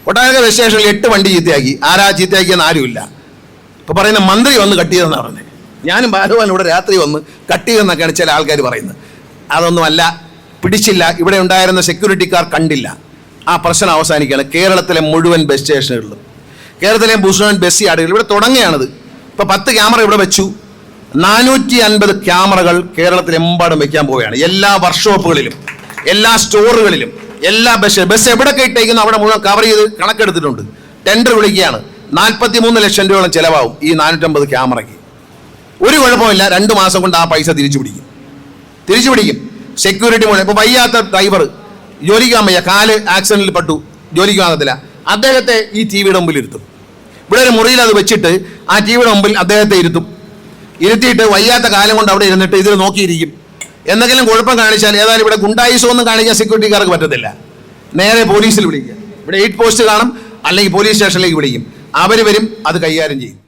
ഒട്ടനവധി ബസ് സ്റ്റേഷനിൽ 8 വണ്ടി ചീത്തയാക്കി. ആരാ ചീത്തയാക്കിയെന്ന് ആരുമില്ല. ഇപ്പോൾ പറയുന്ന മന്ത്രി വന്ന് കട്ട് ചെയ്തെന്നാണ് പറഞ്ഞത്. ഞാനും ബാലുവാൻ ഇവിടെ രാത്രി വന്ന് കട്ട് ചെയ്തെന്നൊക്കെയാണ് ചില ആൾക്കാർ പറയുന്നത്. അതൊന്നുമല്ല, പിടിച്ചില്ല. ഇവിടെ ഉണ്ടായിരുന്ന സെക്യൂരിറ്റിക്കാർ കണ്ടില്ല. ആ പ്രശ്നം അവസാനിക്കുകയാണ്. കേരളത്തിലെ മുഴുവൻ ബസ് സ്റ്റേഷനുകളിലും, കേരളത്തിലെ മുഴുവൻ ബസ് യാർഡുകളിൽ ഇവിടെ തുടങ്ങുകയാണിത്. ഇപ്പോൾ 10 ക്യാമറ ഇവിടെ വെച്ചു. 450 ക്യാമറകൾ കേരളത്തിലെമ്പാടും വെക്കാൻ പോവുകയാണ്. എല്ലാ വർക്ക്ഷോപ്പുകളിലും, എല്ലാ സ്റ്റോറുകളിലും, എല്ലാ ബസ് എവിടെയൊക്കെ ഇട്ടേക്കുന്നു അവിടെ മുഴുവൻ കവർ ചെയ്ത് കണക്കെടുത്തിട്ടുണ്ട്. ടെൻഡർ വിളിക്കുകയാണ്. 43 ലക്ഷം രൂപയോളം ചിലവാകും ഈ 450 ക്യാമറയ്ക്ക്. ഒരു കുഴപ്പമില്ല, 2 മാസം കൊണ്ട് ആ പൈസ തിരിച്ചു പിടിക്കും. സെക്യൂരിറ്റി മുഴുവൻ. ഇപ്പോൾ വയ്യാത്ത ഡ്രൈവർ ജോലിക്കാൻ വയ്യ, കാല് ആക്സിഡന്റിൽ പെട്ടു, ജോലിക്ക് വാങ്ങത്തില്ല, അദ്ദേഹത്തെ ഈ ടിവിയുടെ മുമ്പിൽ ഇരുത്തും. ഇവിടെ ഒരു മുറിയിൽ അത് വെച്ചിട്ട് ആ ടിവിയുടെ മുമ്പിൽ അദ്ദേഹത്തെ ഇരുത്തിയിട്ട് വയ്യാത്ത കാലം കൊണ്ട് അവിടെ ഇരുന്നിട്ട് ഇതിൽ നോക്കിയിരിക്കും. എന്തെങ്കിലും കുഴപ്പം കാണിച്ചാൽ, ഏതായാലും ഇവിടെ ഗുണ്ടായിസോ ഒന്നും കാണിക്കാൻ സെക്യൂരിറ്റിക്കാർക്ക് പറ്റത്തില്ല, നേരെ പോലീസിൽ വിളിക്കുക. ഇവിടെ 8 പോസ്റ്റ് കാണും, അല്ലെങ്കിൽ പോലീസ് സ്റ്റേഷനിലേക്ക് വിളിക്കും. അവർ വരും, അത് കൈകാര്യം ചെയ്യും.